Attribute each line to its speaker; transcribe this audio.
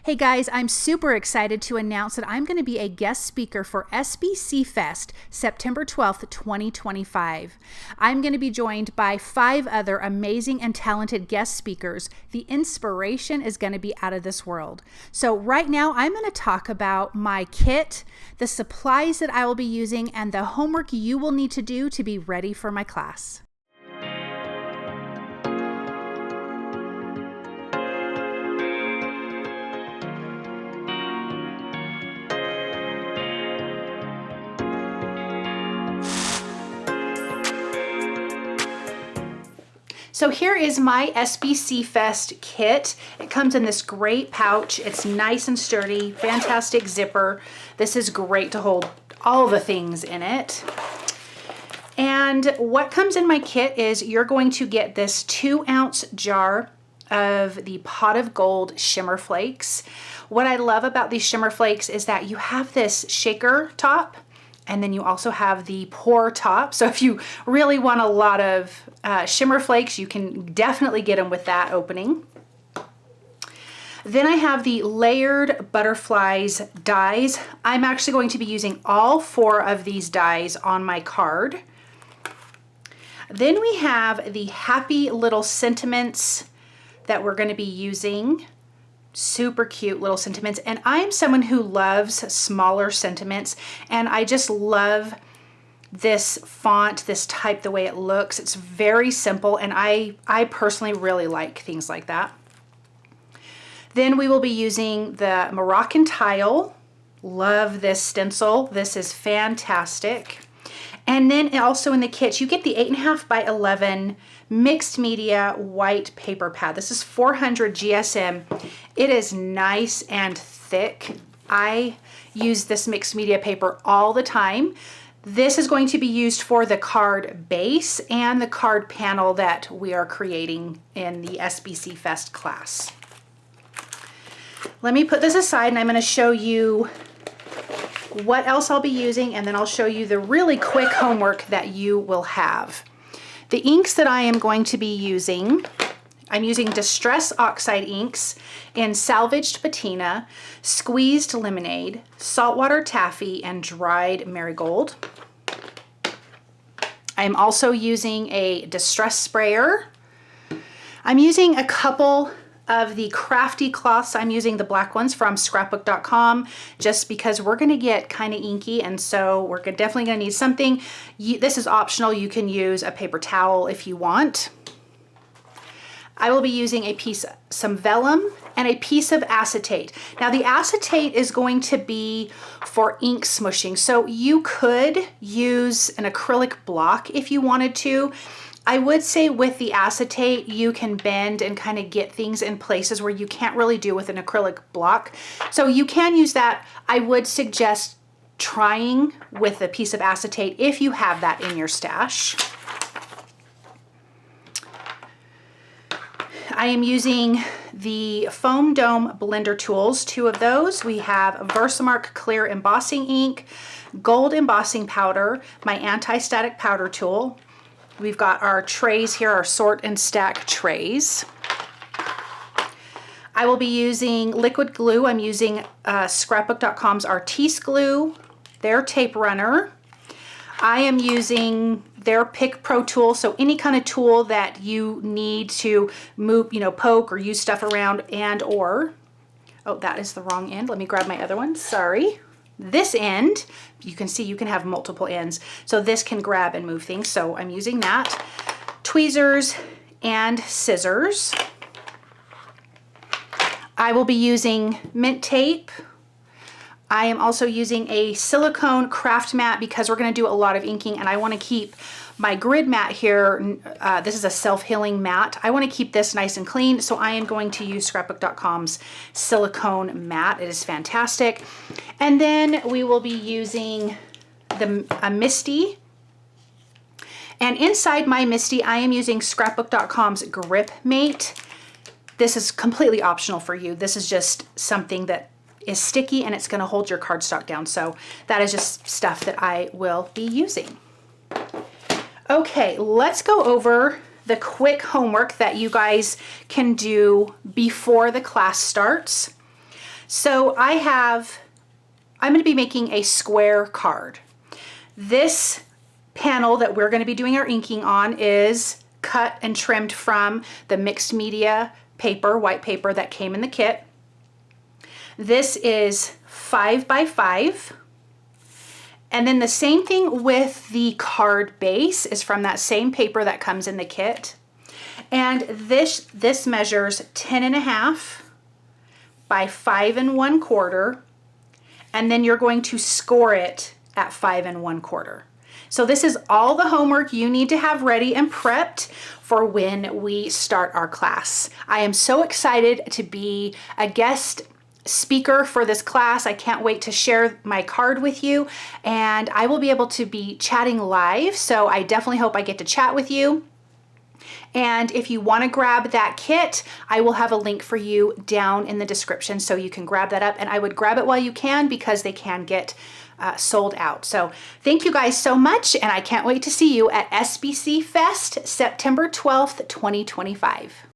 Speaker 1: Hey guys, I'm super excited to announce that I'm going to be a guest speaker for SBC Fest September 12th, 2025. I'm going to be joined by 5 other amazing and talented guest speakers. The inspiration is going to be out of this world. So right now I'm going to talk about my kit, the supplies that I will be using, and the homework you will need to do to be ready for my class. So here is my SBC Fest kit. It comes in this great pouch. It's nice and sturdy, fantastic zipper. This is great to hold all the things in it. And what comes in my kit is you're going to get this 2-ounce jar of the Pot of Gold Shimmer Flakes. What I love about these Shimmer Flakes is that you have this shaker top, and then you also have the pour top. So if you really want a lot of shimmer flakes, you can definitely get them with that opening. Then I have the layered butterflies dies. I'm actually going to be using all 4 of these dies on my card. Then we have the happy little sentiments that we're going to be using. Super cute little sentiments, and I am someone who loves smaller sentiments, and I just love this font, this type, the way it looks. It's very simple, and I personally really like things like that. Then we will be using the Moroccan tile. Love this stencil. This is fantastic. And then also in the kit, you get the 8.5 by 11 mixed media white paper pad. This is 400 GSM. It is nice and thick. I use this mixed media paper all the time. This is going to be used for the card base and the card panel that we are creating in the SBC Fest class. Let me put this aside, and I'm going to show you what else I'll be using, and then I'll show you the really quick homework that you will have. The inks that I am going to be using, I'm using Distress Oxide inks in Salvaged Patina, Squeezed Lemonade, Saltwater Taffy, and Dried Marigold. I'm also using a Distress Sprayer. I'm using a couple of the crafty cloths. I'm using the black ones from scrapbook.com just because we're going to get kind of inky, and so we're definitely going to need something. This is optional. You can use a paper towel if you want. I will be using some vellum and a piece of acetate. Now the acetate is going to be for ink smushing, so you could use an acrylic block if you wanted to. I would say with the acetate, you can bend and kind of get things in places where you can't really do with an acrylic block. So you can use that. I would suggest trying with a piece of acetate if you have that in your stash. I am using the Foam Dome blender tools, 2 of those. We have Versamark clear embossing ink, gold embossing powder, my anti-static powder tool. We've got our trays here, our sort and stack trays. I will be using liquid glue. I'm using scrapbook.com's Artiste glue, their tape runner. I am using their Pick Pro tool, so any kind of tool that you need to move, poke or use stuff around, oh, that is the wrong end. Let me grab my other one, sorry. This end, you can see you can have multiple ends. So this can grab and move things. So I'm using that. Tweezers and scissors. I will be using mint tape. I am also using a silicone craft mat because we're going to do a lot of inking, and I want to keep my grid mat here. This is a self-healing mat. I want to keep this nice and clean, so I am going to use scrapbook.com's silicone mat. It is fantastic. And then we will be using a Misty. And inside my Misty, I am using scrapbook.com's Grip Mate. This is completely optional for you. This is just something that is sticky, and it's going to hold your cardstock down. So that is just stuff that I will be using. Okay, let's go over the quick homework that you guys can do before the class starts. So I'm going to be making a square card. This panel that we're going to be doing our inking on is cut and trimmed from the mixed media paper, white paper that came in the kit. This is 5 by 5. And then the same thing with the card base is from that same paper that comes in the kit. And this measures 10.5 by 5 1/4. And then you're going to score it at 5 1/4. So this is all the homework you need to have ready and prepped for when we start our class. I am so excited to be a guest speaker for this class. I can't wait to share my card with you, and I will be able to be chatting live, so I definitely hope I get to chat with you. And if you want to grab that kit, I will have a link for you down in the description so you can grab that up, and I would grab it while you can because they can get sold out. So thank you guys so much, and I can't wait to see you at SBC Fest September 12th, 2025.